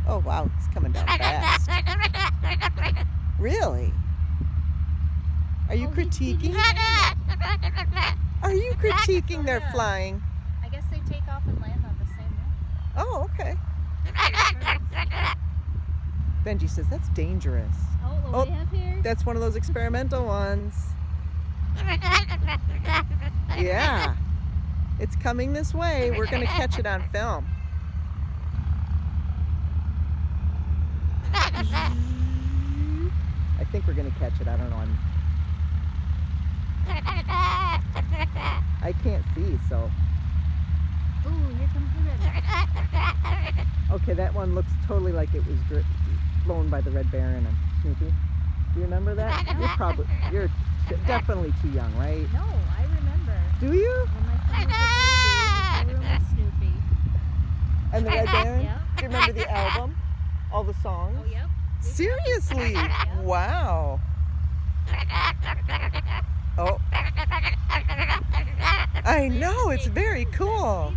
Oh, wow, he's coming down fast. Really? Are you critiquing? Are you critiquing their flying? I guess they take off and land on the same one. Oh, okay. Benji says that's dangerous. Oh, we have here? That's one of those experimental ones. Yeah. It's coming this way. We're going to catch it on film. I think we're going to catch it. I don't know. I can't see, so. Ooh, here comes the red. Okay, that one looks totally like it was flown by the red baron and Snoopy. Do you remember that? You're definitely too young, right? No, I remember. Do you? When my son was a baby, with Snoopy. And the red baron? Yep. Do you remember the album? All the songs? Oh, yep. Seriously? Yep. Wow. Oh. I know, it's very cool.